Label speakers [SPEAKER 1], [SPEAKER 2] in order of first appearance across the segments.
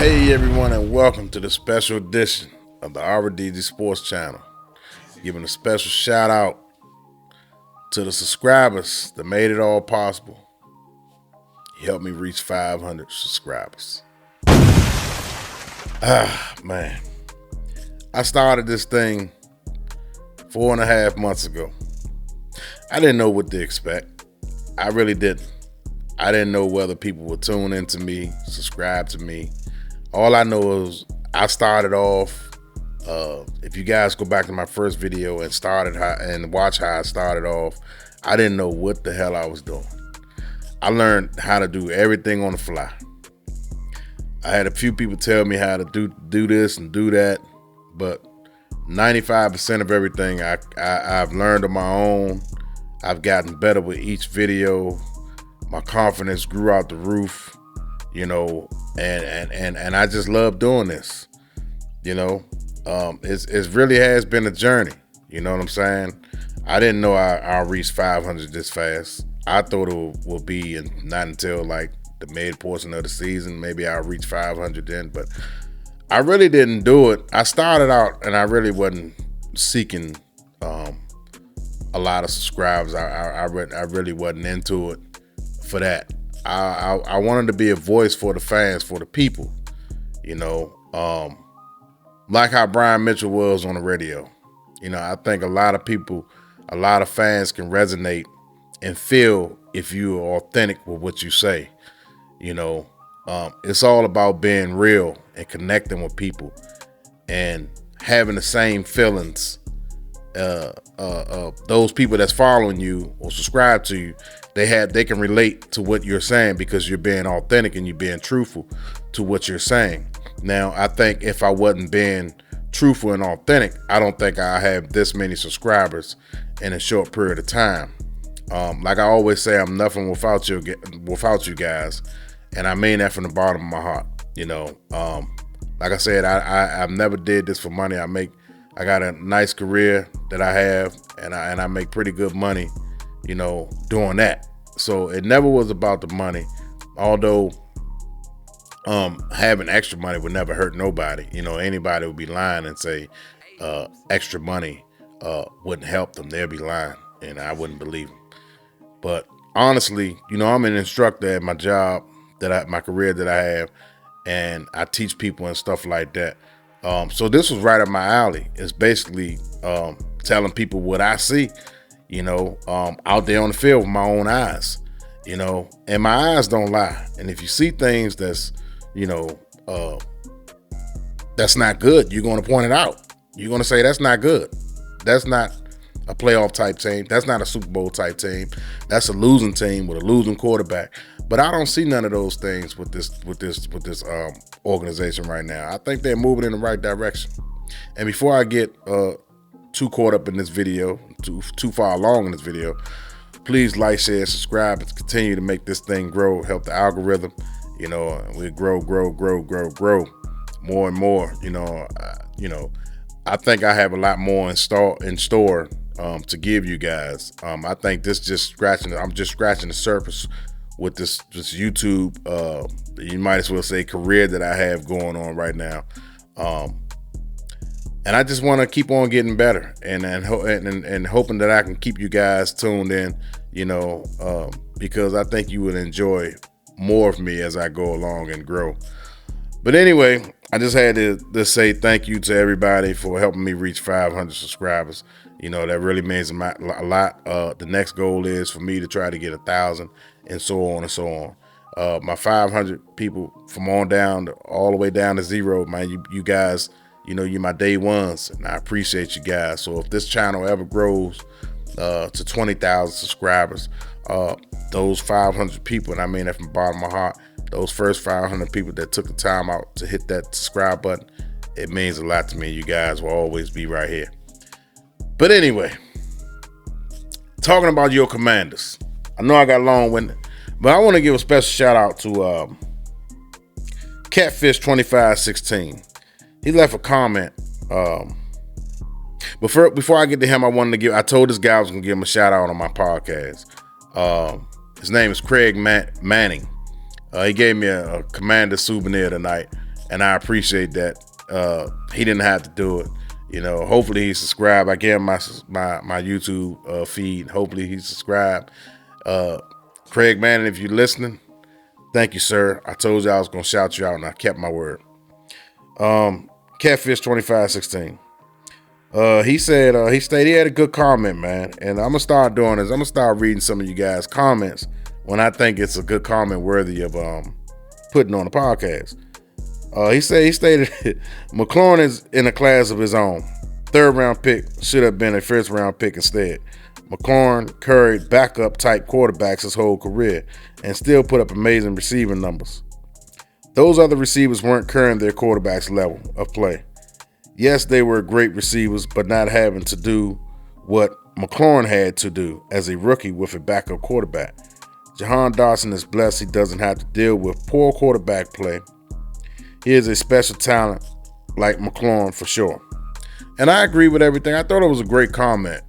[SPEAKER 1] Hey everyone, and welcome to the special edition of the RDG Sports Channel. Giving a special shout out to the subscribers that made it all possible. You helped me reach 500 subscribers. Man. I started this thing 4.5 months ago. I didn't know what to expect. I really didn't. I didn't know whether people would tune into me, subscribe to me. All I know is I started off, if you guys go back to my first video and watch how I started off, I didn't know what the hell I was doing. I learned how to do everything on the fly. I had a few people tell me how to do this and do that, but 95% of everything I've learned on my own. I've gotten better with each video. My confidence grew out the roof. And I just love doing this. It really has been a journey. You know what I'm saying? I didn't know I'll reach 500 this fast. I thought it would be not until like the mid portion of the season. Maybe I'll reach 500 then, but I really didn't do it. I started out and I really wasn't seeking a lot of subscribers. I really wasn't into it for that. I wanted to be a voice for the fans, for the people, like how Brian Mitchell was on the radio. I think a lot of people, a lot of fans can resonate and feel if you are authentic with what you say. It's all about being real and connecting with people and having the same feelings. Those people that's following you or subscribe to you, they can relate to what you're saying because you're being authentic and you're being truthful to what you're saying. Now, I think if I wasn't being truthful and authentic, I don't think I have this many subscribers in a short period of time. Like I always say, I'm nothing without you guys, and I mean that from the bottom of my heart. Like I said, I've never did this for money. I got a nice career that I have, and I make pretty good money, doing that. So it never was about the money, although having extra money would never hurt nobody. Anybody would be lying and say extra money wouldn't help them. They'd be lying, and I wouldn't believe them. But honestly, I'm an instructor at my job, my career that I have, and I teach people and stuff like that. So this was right up my alley. It's basically telling people what I see, out there on the field with my own eyes, and my eyes don't lie. And if you see things that's, that's not good, you're going to point it out. You're going to say, that's not good. That's not a playoff type team. That's not a Super Bowl type team. That's a losing team with a losing quarterback. But I don't see none of those things with this organization right now. I think they're moving in the right direction. And before I get too caught up in this video, too far along in this video, please like, share, subscribe, and continue to make this thing grow. Help the algorithm. We grow more and more. I think I have a lot more in store to give you guys. I think I'm just scratching the surface with this YouTube, you might as well say career that I have going on right now. And I just want to keep on getting better and hoping that I can keep you guys tuned in, because I think you would enjoy more of me as I go along and grow. But anyway, I just had to say thank you to everybody for helping me reach 500 subscribers. That really means a lot. The next goal is for me to try to get 1,000 and so on and so on. My 500 people from on down, all the way down to 0, man, you guys, you're my day ones, and I appreciate you guys. So if this channel ever grows to 20,000 subscribers, those 500 people, and I mean that from the bottom of my heart, those first 500 people that took the time out to hit that subscribe button, it means a lot to me. You guys will always be right here. But anyway, talking about your Commanders, I know I got long-winded, but I want to give a special shout out to Catfish2516. He left a comment. Before I get to him, I told this guy I was gonna give him a shout out on my podcast. His name is Craig Manning. He gave me a Commander souvenir tonight, and I appreciate that. He didn't have to do it. Hopefully he subscribed. I gave him my YouTube feed. Hopefully he subscribed. Craig Manning, if you're listening, thank you, sir. I told you I was going to shout you out, and I kept my word. Catfish 2516. He said he stated he had a good comment, man. And I'm going to start doing this. I'm going to start reading some of you guys' comments when I think it's a good comment worthy of putting on the podcast. He stated McLaurin is in a class of his own. 3rd round pick should have been a 1st round pick instead. McLaurin carried backup type quarterbacks his whole career and still put up amazing receiving numbers. Those other receivers weren't carrying their quarterback's level of play. Yes, they were great receivers, but not having to do what McLaurin had to do as a rookie with a backup quarterback. Jahan Dotson is blessed he doesn't have to deal with poor quarterback play. He is a special talent like McLaurin for sure. And I agree with everything. I thought it was a great comment.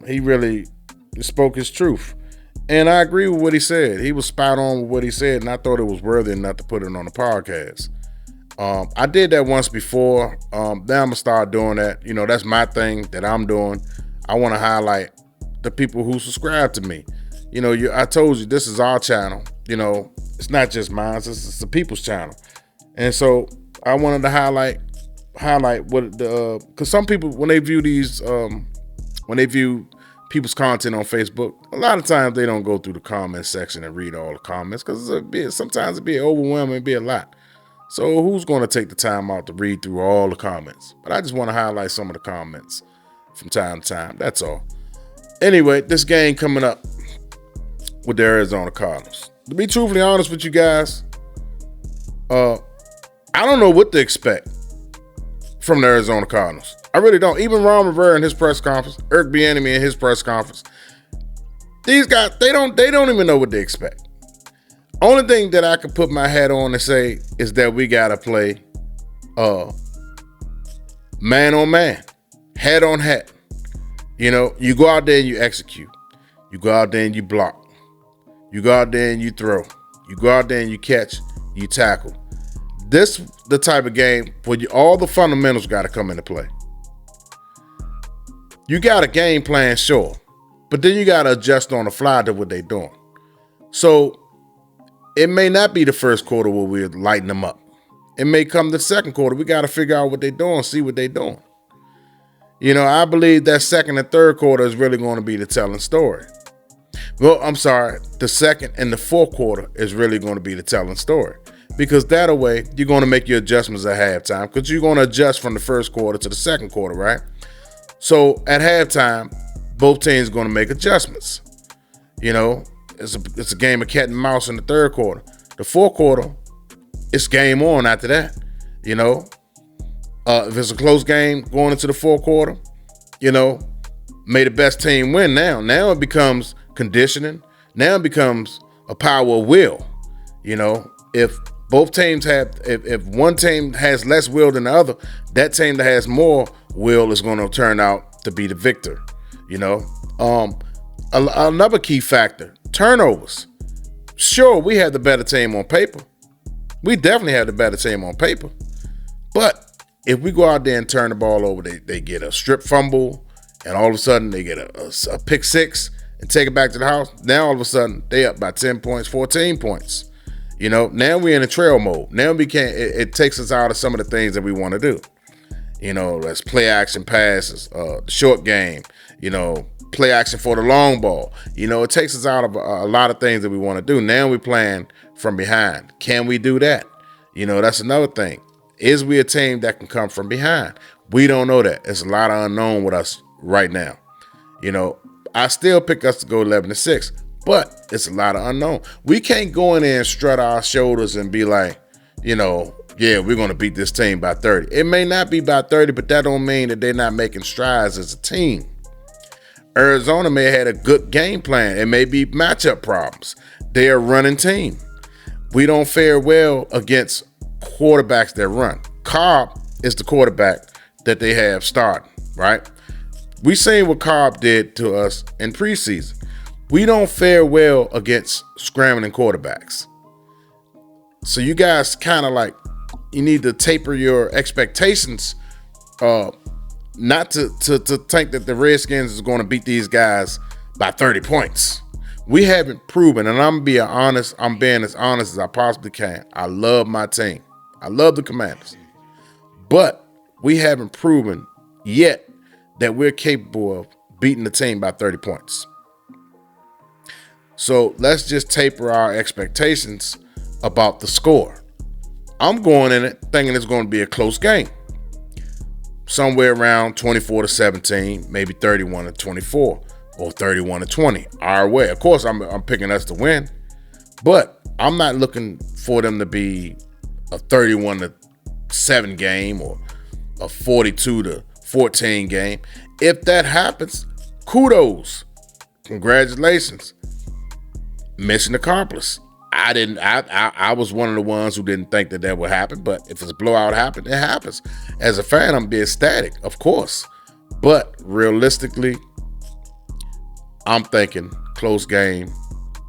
[SPEAKER 1] He really spoke his truth. And I agree with what he said. He was spot on with what he said, and I thought it was worthy enough to put it on the podcast. I did that once before. Now I'm going to start doing that. That's my thing that I'm doing. I want to highlight the people who subscribe to me. I told you this is our channel. It's not just mine. It's the people's channel. And so I wanted to highlight what because some people, when they view people's content on Facebook, a lot of times they don't go through the comment section and read all the comments because sometimes it'd be overwhelming, it'd be a lot. So who's going to take the time out to read through all the comments? But I just want to highlight some of the comments from time to time. That's all. Anyway, this game coming up with the Arizona Cardinals. To be truthfully honest with you guys, I don't know what to expect from the Arizona Cardinals. I really don't. Even Ron Rivera in his press conference, Eric Bieniemy in his press conference, these guys, they don't even know what they expect. Only thing that I could put my hat on and say is that we got to play man on man, hat on hat. You go out there and you execute. You go out there and you block. You go out there and you throw. You go out there and you catch, you tackle. This the type of game where all the fundamentals got to come into play. You got a game plan, sure, but then you got to adjust on the fly to what they're doing. So it may not be the first quarter where we're lighting them up. It may come the second quarter. We got to figure out what they're doing, see what they're doing. I believe that second and third quarter is really going to be the telling story. Well, I'm sorry, the second and the fourth quarter is really going to be the telling story. Because that way, you're going to make your adjustments at halftime because you're going to adjust from the first quarter to the second quarter, right? So at halftime, both teams are going to make adjustments. It's a game of cat and mouse in the third quarter. The fourth quarter, it's game on after that. If it's a close game going into the fourth quarter, may the best team win now. Now it becomes conditioning. Now it becomes a power of will. If both teams if one team has less will than the other, that team that has more will is going to turn out to be the victor. Another key factor, turnovers. Sure, we have the better team on paper. We definitely have the better team on paper. But if we go out there and turn the ball over, they get a strip fumble, and all of a sudden they get a pick six and take it back to the house. Now all of a sudden they up by 10 points, 14 points. Now we're in a trail mode. Now it takes us out of some of the things that we want to do. That's play action passes, short game, play action for the long ball. It takes us out of a lot of things that we want to do. Now we're playing from behind. Can we do that? That's another thing. Is we a team that can come from behind? We don't know that. It's a lot of unknown with us right now. I still pick us to go 11-6. But it's a lot of unknown. We can't go in there and strut our shoulders and be like, yeah, we're going to beat this team by 30. It may not be by 30, but that don't mean that they're not making strides as a team. Arizona may have had a good game plan. It may be matchup problems. They're a running team. We don't fare well against quarterbacks that run. Cobb is the quarterback that they have starting, right? We seen what Cobb did to us in preseason. We don't fare well against scrambling quarterbacks. So you guys kind of like taper your expectations, not to think that the Redskins is going to beat these guys by 30 points. We haven't proven, and I'm being as honest as I possibly can. I love my team. I love the Commanders. But we haven't proven yet that we're capable of beating the team by 30 points. So let's just taper our expectations about the score. I'm going in it thinking it's going to be a close game. Somewhere around 24-17, maybe 31-24, or 31-20, our way. Of course, I'm picking us to win, but I'm not looking for them to be a 31-7 game or a 42-14 game. If that happens, kudos, congratulations, mission accomplished. I was one of the ones who didn't think that would happen, but if it's a blowout happen, it happens. As a fan, I'm being ecstatic, of course, but realistically, I'm thinking close game.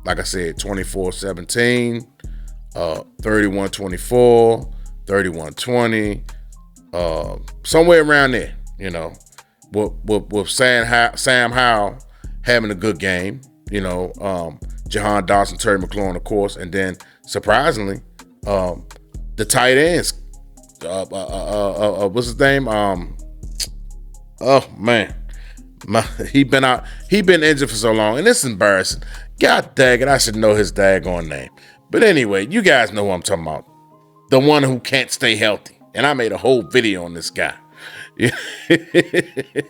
[SPEAKER 1] Like I said, 24-17, 31-24, 31-20, somewhere around there. With Sam Howell having a good game. Jahan Dawson, Terry McLaurin, of course, and then surprisingly, the tight ends. What's his name? Oh man, he been injured for so long, and it's embarrassing. God dang it, I should know his daggone name. But anyway, you guys know who I'm talking about. The one who can't stay healthy, and I made a whole video on this guy.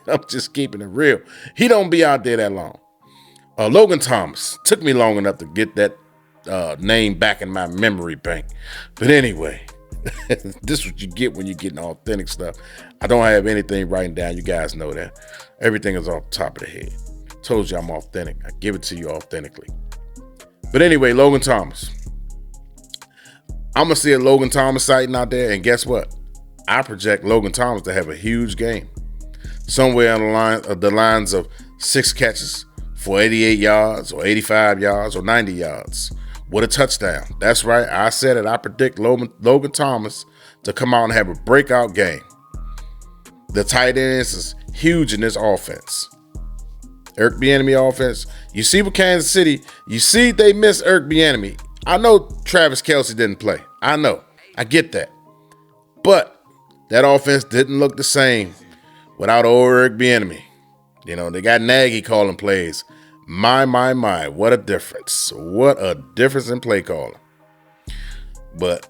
[SPEAKER 1] I'm just keeping it real. He don't be out there that long. Logan Thomas. Took me long enough to get that name back in my memory bank. But anyway, this is what you get when you're getting authentic stuff. I don't have anything written down. You guys know that. Everything is off the top of the head. Told you I'm authentic. I give it to you authentically. But anyway, Logan Thomas. I'm going to see a Logan Thomas sighting out there. And guess what? I project Logan Thomas to have a huge game. Somewhere on the lines of 6 catches for 88 yards or 85 yards or 90 yards with a touchdown. That's right. I said it. I predict Logan Thomas to come out and have a breakout game. The tight ends is huge in this offense. Eric Bieniemy offense. You see with Kansas City, you see they miss Eric Bieniemy. I know Travis Kelce didn't play. I know. I get that. But that offense didn't look the same without old Eric Bieniemy. They got Nagy calling plays. My. What a difference. What a difference in play calling. But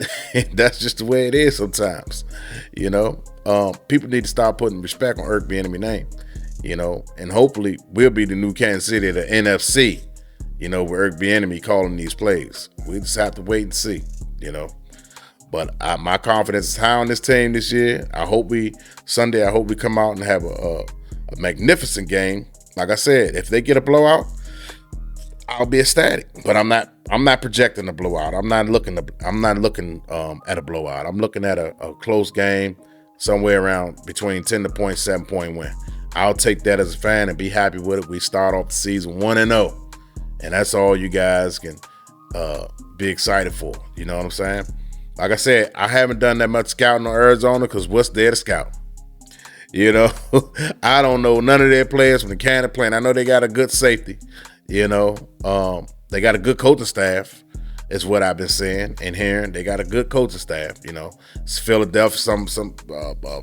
[SPEAKER 1] that's just the way it is sometimes. People need to start putting respect on Eric Bieniemy's name. And hopefully we'll be the new Kansas City of the NFC, with Eric Bieniemy calling these plays. We just have to wait and see, But my confidence is high on this team this year. Sunday, I hope we come out and have a magnificent game. Like I said, if they get a blowout, I'll be ecstatic. But I'm not projecting a blowout. I'm not looking at a blowout. I'm looking at a close game, somewhere around between 10 point, 7 point win. I'll take that as a fan and be happy with it. We start off the season 1-0, and that's all you guys can be excited for. You know what I'm saying? Like I said, I haven't done that much scouting on Arizona because what's there to scout? I don't know none of their players from the Canada playing. I know they got a good safety. They got a good coaching staff, is what I've been seeing and hearing. They got a good coaching staff. It's Philadelphia,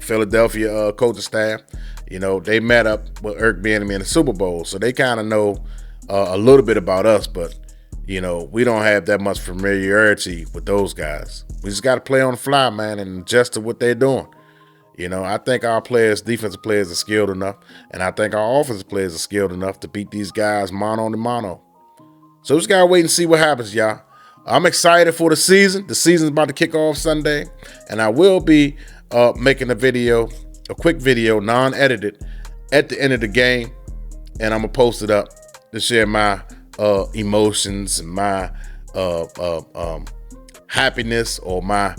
[SPEAKER 1] Philadelphia coaching staff. They met up with Eric Bieniemy in the Super Bowl, so they kind of know a little bit about us. But we don't have that much familiarity with those guys. We just got to play on the fly, man, and adjust to what they're doing. I think our defensive players are skilled enough, and I think our offensive players are skilled enough to beat these guys mano to mano. So we just got to wait and see what happens, y'all. I'm excited for the season. The season's about to kick off Sunday, and I will be making a quick video, non-edited, at the end of the game, and I'm going to post it up to share my emotions and my happiness or my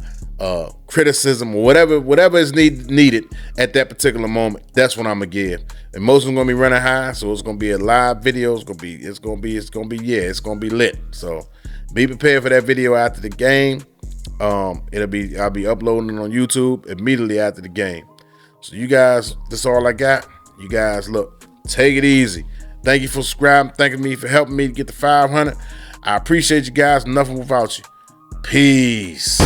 [SPEAKER 1] criticism or whatever is needed at that particular moment. That's what I'm gonna give. And most of them gonna be running high, so it's gonna be a live video. It's gonna be lit. So be prepared for that video after the game. I'll be uploading it on YouTube immediately after the game. So you guys, that's all I got. You guys, look, take it easy. Thank you for subscribing. Thanking me for helping me to get to 500. I appreciate you guys. Nothing without you. Peace.